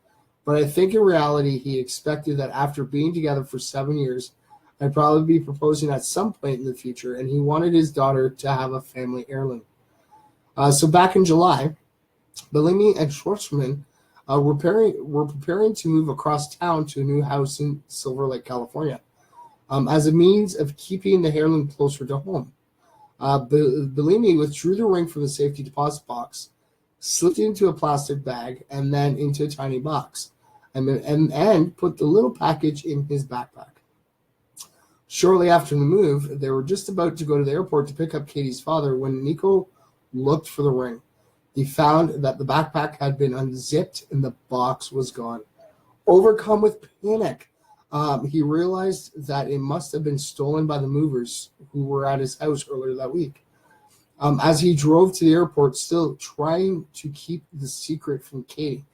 But I think in reality, he expected that after being together for 7 years, I'd probably be proposing at some point in the future, and he wanted his daughter to have a family heirloom. So back in July, Bellamy and Schwartzman were preparing to move across town to a new house in Silver Lake, California, as a means of keeping the heirloom closer to home. Bellamy withdrew the ring from the safety deposit box, slipped it into a plastic bag, and then into a tiny box, and put the little package in his backpack. Shortly after the move, they were just about to go to the airport to pick up Katie's father when Nico looked for the ring. He found that the backpack had been unzipped and the box was gone. Overcome with panic, he realized that it must have been stolen by the movers who were at his house earlier that week. As he drove to the airport, still trying to keep the secret from Katie,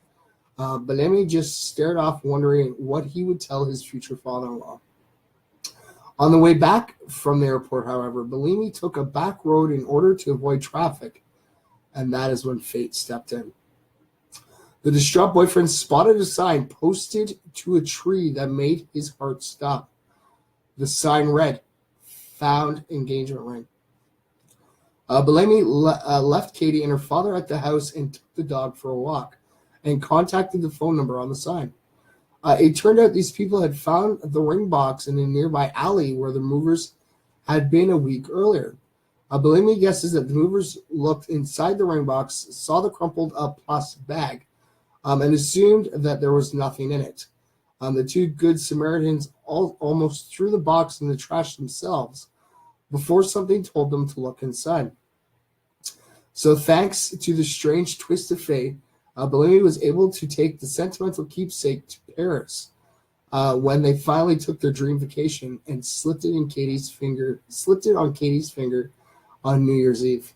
Bellamy just stared off, wondering what he would tell his future father-in-law. On the way back from the airport, however, Bellamy took a back road in order to avoid traffic, and that is when fate stepped in. The distraught boyfriend spotted a sign posted to a tree that made his heart stop. The sign read, "Found engagement ring." Bellamy left Katie and her father at the house and took the dog for a walk and contacted the phone number on the sign. It turned out these people had found the ring box in a nearby alley where the movers had been a week earlier. Bellamy guesses that the movers looked inside the ring box, saw the crumpled up plastic bag, and assumed that there was nothing in it. The two good Samaritans almost threw the box in the trash themselves before something told them to look inside. So thanks to the strange twist of fate, Bellamy was able to take the sentimental keepsake to Paris when they finally took their dream vacation and slipped it on Katie's finger on New Year's Eve.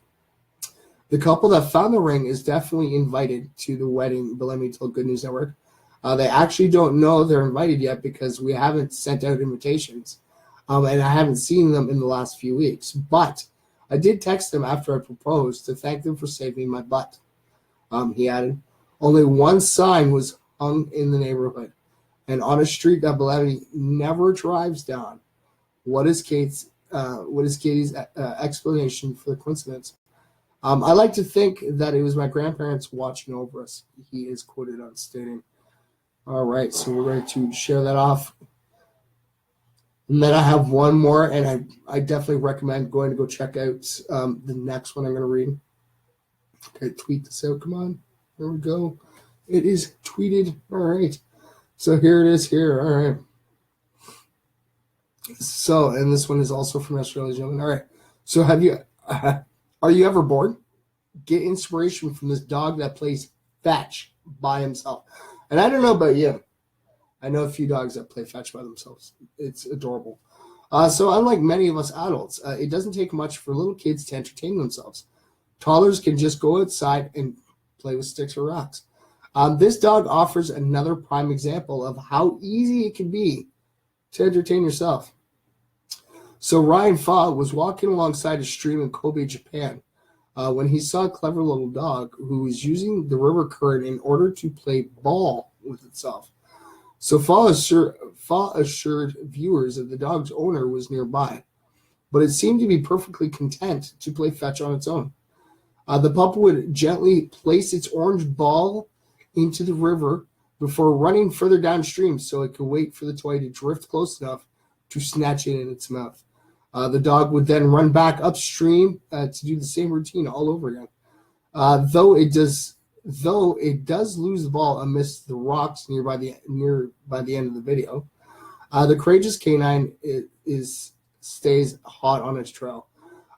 The couple that found the ring is definitely invited to the wedding, Bellamy told Good News Network. They actually don't know they're invited yet because we haven't sent out invitations. and I haven't seen them in the last few weeks. But I did text them after I proposed to thank them for saving my butt. He added, only one sign was hung in the neighborhood, and on a street that Beloved never drives down. What is Katie's explanation for the coincidence? I like to think that it was my grandparents watching over us, he is quoted on stating. All right, so we're going to share that off. And then I have one more, and I definitely recommend going to go check out the next one I'm going to read. Okay, tweet this out. Come on. There we go. It is tweeted. All right. So here it is here. All right. So, and this one is also from Australia, gentlemen. All right. So are you ever bored? Get inspiration from this dog that plays fetch by himself. And I don't know about you. I know a few dogs that play fetch by themselves. It's adorable. So unlike many of us adults, it doesn't take much for little kids to entertain themselves. Toddlers can just go outside and play with sticks or rocks. This dog offers another prime example of how easy it can be to entertain yourself. So Ryan Fa was walking alongside a stream in Kobe, Japan, when he saw a clever little dog who was using the river current in order to play ball with itself. So Fa assured viewers that the dog's owner was nearby, but it seemed to be perfectly content to play fetch on its own. The pup would gently place its orange ball into the river before running further downstream so it could wait for the toy to drift close enough to snatch it in its mouth. The dog would then run back upstream to do the same routine all over again. Though it does lose the ball amidst the rocks by the end of the video, the courageous canine stays hot on its trail.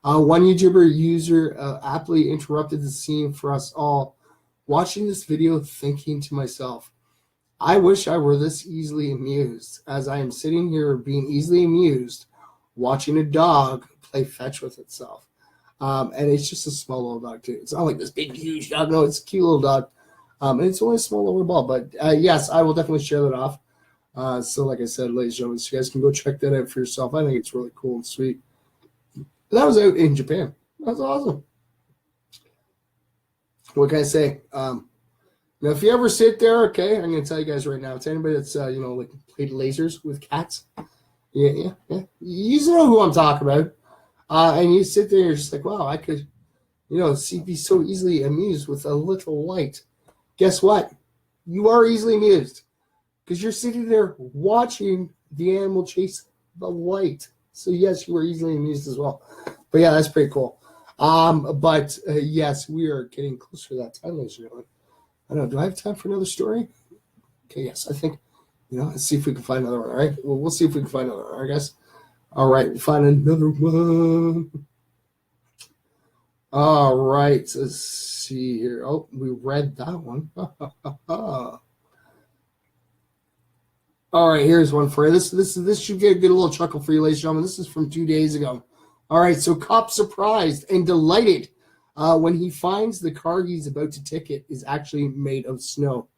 One YouTuber user aptly interrupted the scene for us all, watching this video thinking to myself, I wish I were this easily amused, as I am sitting here being easily amused, watching a dog play fetch with itself. And it's just a small little dog, too. It's not like this big, huge dog. No, it's a cute little dog. And it's only a small little ball. But, yes, I will definitely share that off. So, like I said, ladies and gentlemen, so you guys can go check that out for yourself. I think it's really cool and sweet. That was out in Japan. That's awesome. What can I say? Now, if you ever sit there, okay, I'm going to tell you guys right now. To anybody that's, like played lasers with cats. Yeah. You know who I'm talking about. And you sit there, you're just like, wow, I could, be so easily amused with a little light. Guess what? You are easily amused because you're sitting there watching the animal chase the light. So, yes, you are easily amused as well. But, yeah, that's pretty cool. Yes, we are getting closer to that time, ladies and gentlemen. I don't know. Do I have time for another story? Okay, yes, I think, let's see if we can find another one, all right? Well, we'll see if we can find another one, all right, guys? All right, we'll find another one. All right, let's see here. Oh, we read that one. All right, here's one for you. This should get a good little chuckle for you, ladies and gentlemen. This is from 2 days ago. All right, so cop surprised and delighted when he finds the car he's about to ticket is actually made of snow.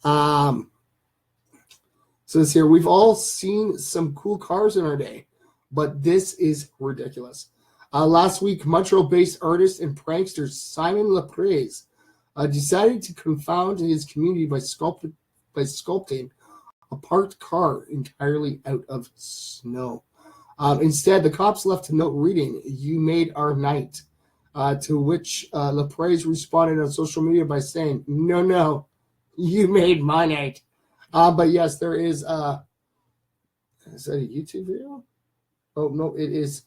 So this here, we've all seen some cool cars in our day, but this is ridiculous. Last week, Montreal-based artist and prankster Simon Laprise decided to confound his community by sculpting a parked car entirely out of snow. Instead, the cops left a note reading, "You made our night," to which Laprise responded on social media by saying, No, you made my night. But yes, there is that a YouTube video? Oh, no, it is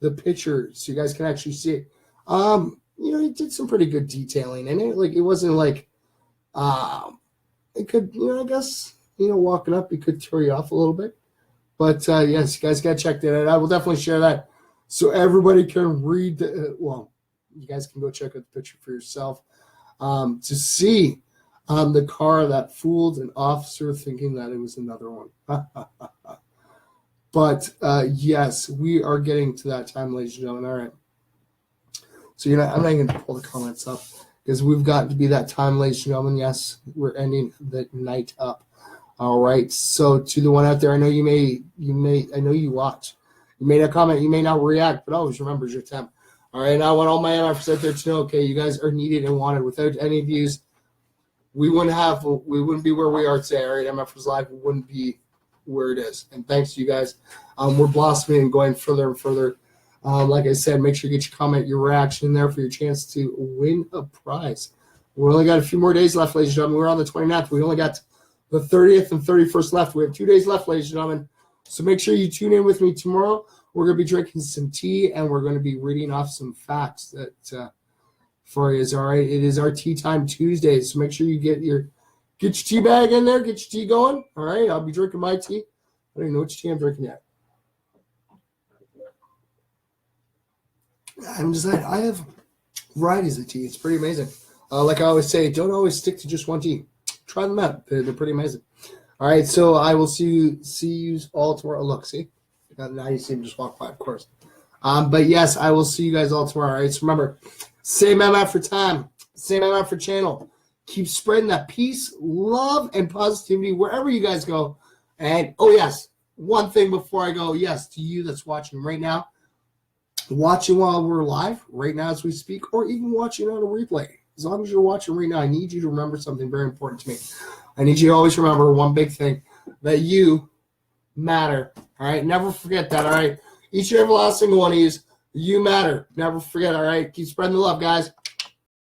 the picture, so you guys can actually see it. He did some pretty good detailing in it. Like, it wasn't like, it could, I guess, walking up, it could throw you off a little bit. But, yes, you guys got to check that out. I will definitely share that so everybody can read you guys can go check out the picture for yourself to see the car that fooled an officer thinking that it was another one. But, yes, we are getting to that time, ladies and gentlemen. All right. So, I'm not going to pull the comments up because we've got to be that time, ladies and gentlemen. Yes, we're ending the night up. All right. So to the one out there, I know I know you watch. You may not comment, you may not react, but always remember your time. All right. And I want all my MFers out there to know, okay, you guys are needed and wanted. Without any views, we wouldn't be where we are today. All right. MFers Live wouldn't be where it is. And thanks to you guys. We're blossoming and going further and further. Like I said, make sure you get your comment, your reaction in there for your chance to win a prize. We only got a few more days left, ladies and gentlemen. We're on the 29th. We only got the 30th and 31st left. We have 2 days left, ladies and gentlemen. So make sure you tune in with me tomorrow. We're going to be drinking some tea, and we're going to be reading off some facts that for you. All right. It is our Tea Time Tuesday, so make sure you get your tea bag in there, get your tea going. All right. I'll be drinking my tea. I don't even know which tea I'm drinking yet. I have varieties of tea. It's pretty amazing. Like I always say, don't always stick to just one tea. Try them out. They're pretty amazing. All right, so I will see you all tomorrow. Look, see? Now you see him just walk by, of course. But yes, I will see you guys all tomorrow. All right, so remember, same MF for time, same MF for channel. Keep spreading that peace, love, and positivity wherever you guys go. And, oh, yes, one thing before I go, yes, to you that's watching right now, watching while we're live right now as we speak, or even watching on a replay. As long as you're watching right now, I need you to remember something very important to me. I need you to always remember one big thing, that you matter. All right? Never forget that, all right? Each and every last single one of you, you matter. Never forget, all right? Keep spreading the love, guys.